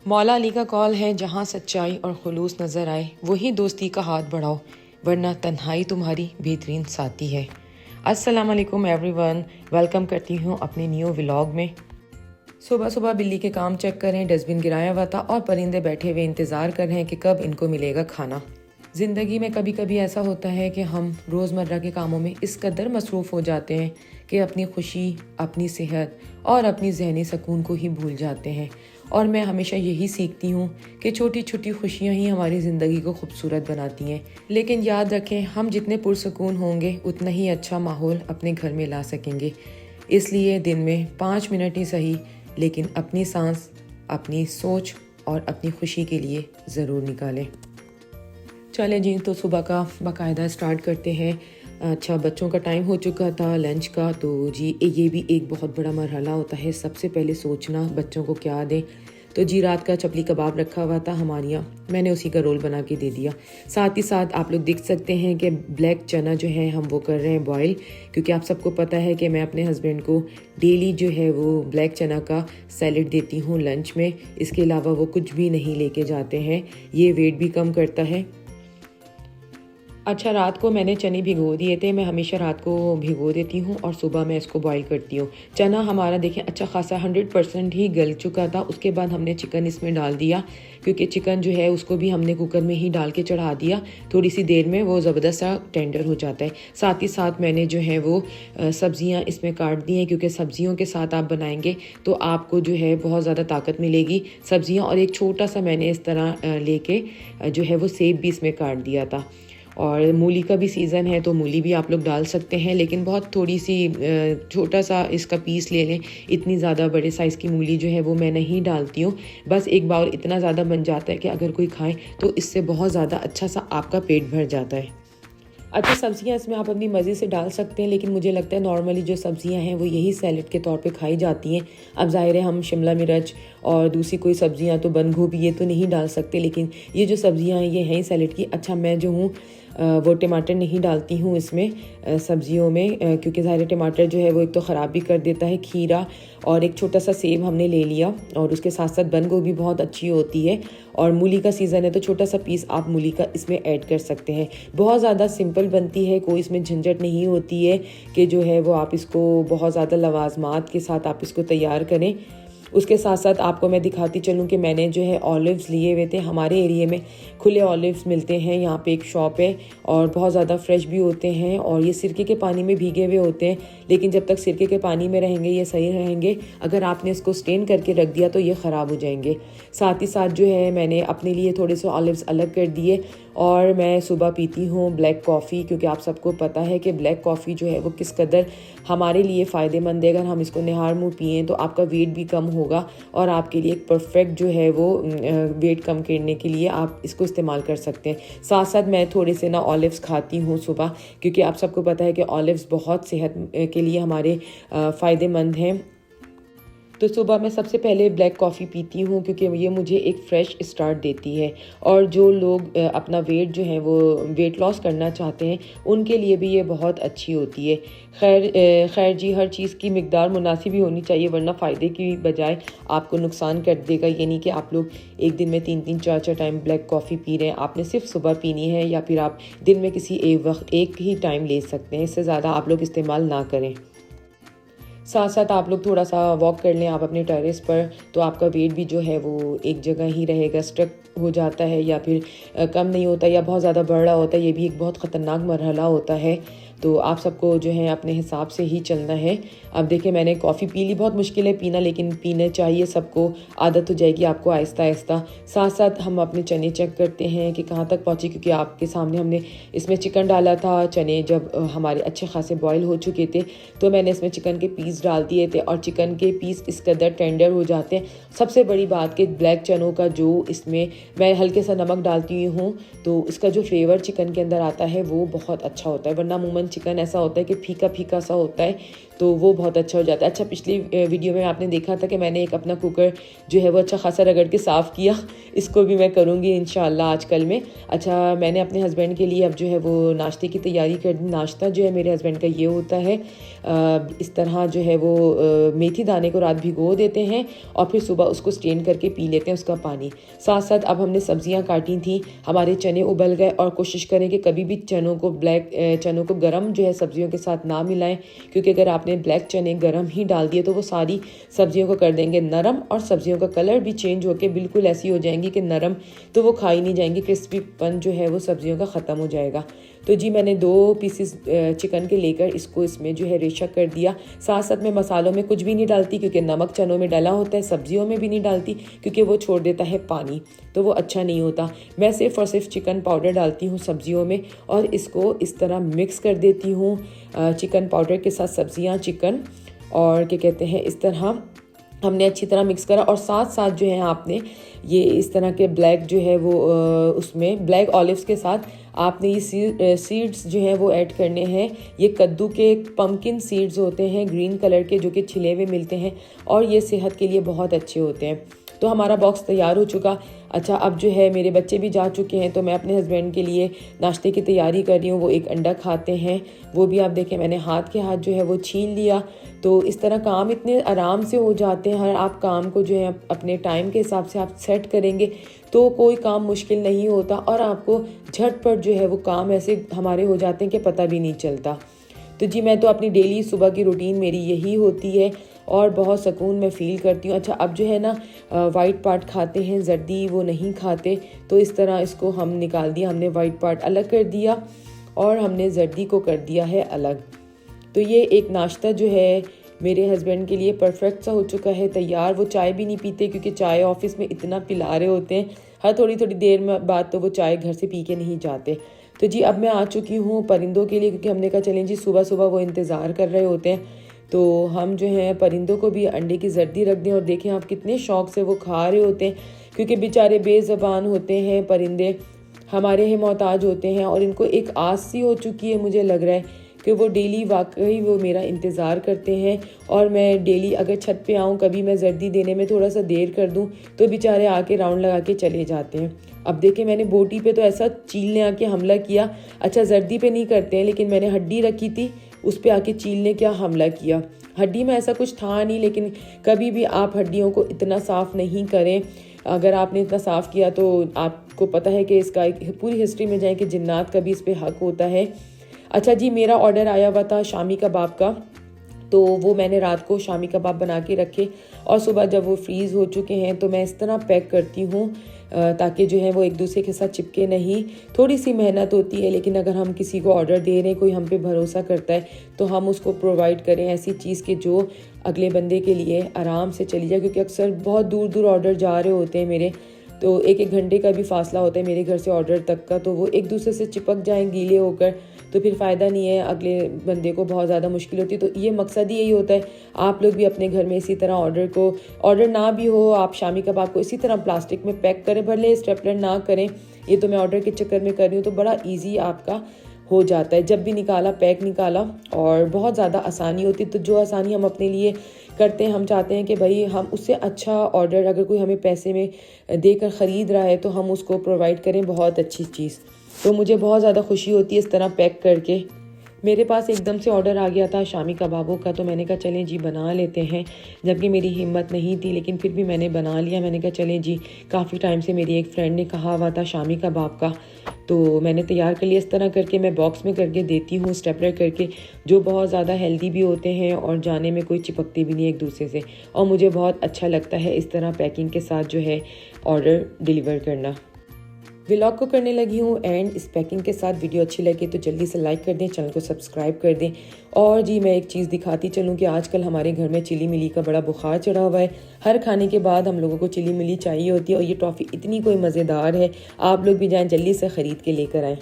मौला अली का कॉल है, जहाँ सच्चाई और खुलूस नज़र आए वही दोस्ती का हाथ बढ़ाओ, वरना तन्हाई तुम्हारी बेहतरीन साथी है। अस्सलाम वालेकुम एवरीवन, वेलकम करती हूँ अपने न्यू व्लॉग में। सुबह सुबह बिल्ली के काम चेक करें, डस्टबिन गिराया हुआ था और परिंदे बैठे हुए इंतज़ार कर रहे हैं कि कब इनको मिलेगा खाना। ज़िंदगी में कभी कभी ऐसा होता है कि हम रोज़मर्रा के कामों में इस कदर मसरूफ़ हो जाते हैं कि अपनी खुशी, अपनी सेहत और अपनी जहनी सुकून को ही भूल जाते हैं। और मैं हमेशा यही सीखती हूँ कि छोटी छोटी खुशियाँ ही हमारी ज़िंदगी को खूबसूरत बनाती हैं। लेकिन याद रखें, हम जितने पुरसुकून होंगे उतना ही अच्छा माहौल अपने घर में ला सकेंगे। इसलिए दिन में 5 मिनट ही सही, लेकिन अपनी सांस, अपनी सोच और अपनी खुशी के लिए ज़रूर निकालें। चलें जी, तो सुबह का बाकायदा स्टार्ट करते हैं। अच्छा, बच्चों का टाइम हो चुका था लंच का, तो जी ये भी एक बहुत बड़ा मरहला होता है, सबसे पहले सोचना बच्चों को क्या दें। तो जी रात का चपली कबाब रखा हुआ था हमारे यहाँ, मैंने उसी का रोल बना के दे दिया। साथ ही साथ आप लोग देख सकते हैं कि ब्लैक चना जो है हम वो कर रहे हैं बॉयल, क्योंकि आप सबको पता है कि मैं अपने हस्बैंड को डेली जो है वो ब्लैक चना का सैलेड देती हूँ लंच में। इसके अलावा वो कुछ भी नहीं लेके जाते हैं, ये वेट भी कम करता है। अच्छा, रात को मैंने चने भिगो दिए थे, मैं हमेशा रात को भिगो देती हूँ और सुबह मैं इसको बॉईल करती हूँ। चना हमारा देखें अच्छा खासा 100% ही गल चुका था। उसके बाद हमने चिकन इसमें डाल दिया, क्योंकि चिकन जो है उसको भी हमने कुकर में ही डाल के चढ़ा दिया। थोड़ी सी देर में वो ज़बरदस्त सा टेंडर हो जाता है। साथ ही साथ मैंने जो है वो सब्ज़ियाँ इसमें काट दी हैं, क्योंकि सब्ज़ियों के साथ आप बनाएंगे तो आपको जो है बहुत ज़्यादा ताकत मिलेगी। सब्ज़ियाँ और एक छोटा सा मैंने इस तरह लेके जो है वो सेब भी इसमें काट दिया था। और मूली का भी सीज़न है तो मूली भी आप लोग डाल सकते हैं, लेकिन बहुत थोड़ी सी छोटा सा इसका पीस ले लें। इतनी ज़्यादा बड़े साइज़ की मूली जो है वो मैं नहीं डालती हूँ। बस एक बाउल इतना ज़्यादा बन जाता है कि अगर कोई खाए तो इससे बहुत ज़्यादा अच्छा सा आपका पेट भर जाता है। अच्छा, सब्ज़ियाँ इसमें आप अपनी मर्ज़ी से डाल सकते हैं, लेकिन मुझे लगता है नॉर्मली जो सब्ज़ियाँ हैं वो यही सैलेड के तौर पे खाई जाती हैं। अब ज़ाहिर है हम शिमला मिर्च और दूसरी कोई सब्ज़ियाँ तो बंद गोभी ये तो नहीं डाल सकते, लेकिन ये जो सब्ज़ियाँ हैं ये हैं सैलेड की। अच्छा, मैं जो हूँ वो टमाटर नहीं डालती हूँ इसमें सब्ज़ियों में, क्योंकि ज़ाहिर टमाटर जो है वो एक तो ख़राब भी कर देता है। खीरा और एक छोटा सा सेब हमने ले लिया, और उसके साथ साथ बंद गोभी बहुत अच्छी होती है। और मूली का सीज़न है तो छोटा सा पीस आप मूली का इसमें ऐड कर सकते हैं। बहुत ज़्यादा सिंपल बनती है, कोई इसमें झंझट नहीं होती है कि जो है वो आप इसको बहुत ज़्यादा लवाजमात के साथ आप इसको तैयार करें। उसके साथ साथ आपको मैं दिखाती चलूँ कि मैंने जो है ऑलिव्स लिए हुए थे। हमारे एरिया में खुले ऑलिव्स मिलते हैं, यहाँ पे एक शॉप है और बहुत ज़्यादा फ्रेश भी होते हैं, और ये सिरके के पानी में भीगे हुए होते हैं। लेकिन जब तक सिरके के पानी में रहेंगे ये सही रहेंगे, अगर आपने इसको स्टेन करके रख दिया तो ये ख़राब हो जाएंगे। साथ ही साथ जो है मैंने अपने लिए थोड़े से ऑलिव्स अलग कर दिए, और मैं सुबह पीती हूँ ब्लैक कॉफ़ी, क्योंकि आप सबको पता है कि ब्लैक कॉफ़ी जो है वो किस कदर हमारे लिए फ़ायदेमंद है। अगर हम इसको निहार मुँह पिएँ तो आपका वेट भी कम होगा, और आपके लिए एक परफेक्ट जो है वो वेट कम करने के लिए आप इसको इस्तेमाल कर सकते हैं। साथ साथ मैं थोड़े से ना ऑलिव्स खाती हूँ सुबह, क्योंकि आप सबको पता है कि ऑलिव्स बहुत सेहत के लिए हमारे फ़ायदेमंद हैं। तो सुबह मैं सबसे पहले ब्लैक कॉफ़ी पीती हूँ, क्योंकि ये मुझे एक फ़्रेश स्टार्ट देती है। और जो लोग अपना वेट जो है वो वेट लॉस करना चाहते हैं उनके लिए भी ये बहुत अच्छी होती है। खैर जी, हर चीज़ की मिकदार मुनासिब ही होनी चाहिए, वरना फ़ायदे की बजाय आपको नुकसान कर देगा। ये नहीं कि आप लोग एक दिन में 3-3 4-4 टाइम ब्लैक कॉफ़ी पी रहे हैं। आपने सिर्फ सुबह पीनी है, या फिर आप दिन में किसी एक ही टाइम ले सकते हैं। इससे ज़्यादा आप लोग इस्तेमाल ना करें। साथ साथ आप लोग थोड़ा सा वॉक कर लें आप अपने टेरेस पर, तो आपका वेट भी जो है वो एक जगह ही रहेगा। स्टक हो जाता है या फिर कम नहीं होता या बहुत ज़्यादा बढ़ रहा होता है, ये भी एक बहुत ख़तरनाक मरहला होता है। तो आप सबको जो है अपने हिसाब से ही चलना है। अब देखिए, मैंने कॉफ़ी पी ली, बहुत मुश्किल है पीना, लेकिन पीना चाहिए सबको, आदत हो जाएगी आपको आहिस्ता आहिस्ता। साथ साथ हम अपने चने चेक करते हैं कि कहाँ तक पहुँचे, क्योंकि आपके सामने हमने इसमें चिकन डाला था। चने जब हमारे अच्छे खासे बॉयल हो चुके थे तो मैंने इसमें चिकन के पीस डाल दिए थे, और चिकन के पीस इस कदर टेंडर हो जाते हैं। सबसे बड़ी बात कि ब्लैक चनों का जो इसमें मैं हल्के सा नमक डालती हूँ, तो इसका जो फ्लेवर चिकन के अंदर आता है वो बहुत अच्छा होता है। वरना अमूमन चिकन ऐसा होता है कि फीका फीका सा होता है, तो वो बहुत अच्छा हो जाता है। अच्छा, पिछली वीडियो में आपने देखा था कि मैंने एक अपना कुकर जो है वो अच्छा खासा रगड़ के साफ़ किया, इसको भी मैं करूँगी इंशाल्लाह आज कल में। अच्छा, मैंने अपने हस्बैंड के लिए अब जो है वो नाश्ते की तैयारी कर दी। नाश्ता जो है मेरे हस्बैंड का ये होता है, इस तरह जो है वो मेथी दाने को रात भिगो देते हैं और फिर सुबह उसको स्ट्रेन करके पी लेते हैं उसका पानी। साथ साथ अब हमने सब्जियां काटी थी, हमारे चने उबल गए, और कोशिश करें कि कभी भी चनों को गरम जो है सब्जियों के साथ ना मिलाएं, क्योंकि अगर आपने ब्लैक चने गरम ही डाल दिए तो वो सारी सब्जियों को कर देंगे नरम, और सब्जियों का कलर भी चेंज होकर बिल्कुल ऐसी हो जाएंगी कि नरम, तो वो खाई नहीं जाएंगी, क्रिस्पीपन जो है वो सब्जियों का ख़त्म हो जाएगा। तो जी मैंने 2 पीसेस चिकन के लेकर इसको इसमें जो है रेशा कर दिया। साथ साथ मैं मसालों में कुछ भी नहीं डालती, क्योंकि नमक चनों में डाला होता है, सब्जियों में भी नहीं डालती क्योंकि वो छोड़ देता है पानी, तो वो अच्छा नहीं होता। मैं सिर्फ और सिर्फ चिकन पाउडर डालती हूँ सब्जियों में, और इसको इस तरह मिक्स कर देती हूँ चिकन पाउडर के साथ सब्जियाँ, चिकन, और क्या कहते हैं, इस तरह हमने अच्छी तरह मिक्स करा। और साथ साथ जो है आपने ये इस तरह के ब्लैक जो है वो उसमें ब्लैक ऑलिव्स के साथ आपने ये सीड्स जो हैं वो ऐड करने हैं। ये कद्दू के पम्पकिन सीड्स होते हैं ग्रीन कलर के, जो कि छिले हुए मिलते हैं, और ये सेहत के लिए बहुत अच्छे होते हैं। तो हमारा बॉक्स तैयार हो चुका। अच्छा, अब जो है मेरे बच्चे भी जा चुके हैं, तो मैं अपने हस्बैंड के लिए नाश्ते की तैयारी कर रही हूँ। वो एक अंडा खाते हैं, वो भी आप देखें मैंने हाथ के हाथ जो है वो छीन लिया। तो इस तरह काम इतने आराम से हो जाते हैं। हर आप काम को जो है अपने टाइम के हिसाब से आप सेट करेंगे तो कोई काम मुश्किल नहीं होता, और आपको झटपट जो है वो काम ऐसे हमारे हो जाते हैं कि पता भी नहीं चलता। तो जी मैं तो अपनी डेली सुबह की रूटीन मेरी यही होती है, और बहुत सुकून मैं फ़ील करती हूँ। अच्छा, अब जो है ना वाइट पार्ट खाते हैं, जर्दी वो नहीं खाते, तो इस तरह इसको हम निकाल दिया, हमने वाइट पार्ट अलग कर दिया और हमने जर्दी को कर दिया है अलग। तो ये एक नाश्ता जो है मेरे हस्बैंड के लिए परफेक्ट सा हो चुका है तैयार। वो चाय भी नहीं पीते, क्योंकि चाय ऑफिस में इतना पिला रहे होते हैं, हर थोड़ी थोड़ी देर में बाद तो वो चाय घर से पी के नहीं जाते। तो जी अब मैं आ चुकी हूँ परिंदों के लिए, क्योंकि हमने कहा चलें जी सुबह सुबह वो इंतज़ार कर रहे होते हैं, तो हम जो है परिंदों को भी अंडे की जर्दी रख दें। और देखें आप कितने शौक़ से वो खा रहे होते हैं, क्योंकि बेचारे बेज़बान होते हैं परिंदे, हमारे ही मोहताज होते हैं, और इनको एक आस सी हो चुकी है, मुझे लग रहा है कि वो डेली वाकई वो मेरा इंतज़ार करते हैं। और मैं डेली अगर छत पे आऊँ, कभी मैं जर्दी देने में थोड़ा सा देर कर दूँ, तो बेचारे आके राउंड लगा के चले जाते हैं। अब देखें मैंने बोटी पे तो ऐसा चील ने आके हमला किया। अच्छा, जर्दी पे नहीं करते हैं, लेकिन मैंने हड्डी रखी थी, उस पर आके चील ने क्या हमला किया। हड्डी में ऐसा कुछ था नहीं, लेकिन कभी भी आप हड्डियों को इतना साफ़ नहीं करें। अगर आपने इतना साफ़ किया तो आपको पता है कि इसका पूरी हिस्ट्री में जाए कि जिन्नात का भी इस पर हक होता है। अच्छा जी, मेरा ऑर्डर आया हुआ था शामी कबाब का, तो वो मैंने रात को शामी कबाब बना के रखे, और सुबह जब वो फ्रीज़ हो चुके हैं तो मैं इस तरह पैक करती हूँ ताकि जो है वो एक दूसरे के साथ चिपके नहीं। थोड़ी सी मेहनत होती है, लेकिन अगर हम किसी को ऑर्डर दे रहे हैं, कोई हम पे भरोसा करता है, तो हम उसको प्रोवाइड करें ऐसी चीज़ के जो अगले बंदे के लिए आराम से चली जाए। क्योंकि अक्सर बहुत दूर दूर ऑर्डर जा रहे होते हैं मेरे, तो एक घंटे का भी फासला होता है मेरे घर से ऑर्डर तक का, तो वो एक दूसरे से चिपक जाएं गीले होकर, तो फिर फ़ायदा नहीं है, अगले बंदे को बहुत ज़्यादा मुश्किल होती है। तो ये मकसद ही यही होता है, आप लोग भी अपने घर में इसी तरह ऑर्डर ना भी हो, आप शामी कबाब को इसी तरह प्लास्टिक में पैक करें, भले स्टेपलर ना करें। ये तो मैं ऑर्डर के चक्कर में कर रही हूँ, तो बड़ा ईजी आपका हो जाता है। जब भी निकाला पैक निकाला, और बहुत ज़्यादा आसानी होती है। तो जो आसानी हम अपने लिए करते हैं, हम चाहते हैं कि भाई हम उससे अच्छा ऑर्डर, अगर कोई हमें पैसे में देकर ख़रीद रहा है तो हम उसको प्रोवाइड करें बहुत अच्छी चीज़। तो मुझे बहुत ज़्यादा खुशी होती है इस तरह पैक करके। मेरे पास एकदम से ऑर्डर आ गया था शामी कबाबों का, तो मैंने कहा चलें जी बना लेते हैं, जबकि मेरी हिम्मत नहीं थी, लेकिन फिर भी मैंने बना लिया। मैंने कहा चलें जी, काफ़ी टाइम से मेरी एक फ्रेंड ने कहा हुआ था शामी कबाब का, तो मैंने तैयार कर लिया। इस तरह करके मैं बॉक्स में करके देती हूँ स्टेपलर करके, जो बहुत ज़्यादा हेल्दी भी होते हैं और जाने में कोई चिपकती भी नहीं एक दूसरे से, और मुझे बहुत अच्छा लगता है इस तरह पैकिंग के साथ जो है ऑर्डर डिलीवर करना। व्लॉग को करने लगी हूँ एंड इस पैकिंग के साथ। वीडियो अच्छी लगे तो जल्दी से लाइक कर दें, चैनल को सब्सक्राइब कर दें। और जी मैं एक चीज़ दिखाती चलूँ कि आजकल हमारे घर में चिली मिली का बड़ा बुखार चढ़ा हुआ है। हर खाने के बाद हम लोगों को चिली मिली चाहिए होती है, और ये टॉफ़ी इतनी कोई मज़ेदार है, आप लोग भी जाएँ जल्दी से ख़रीद के लेकर आएँ।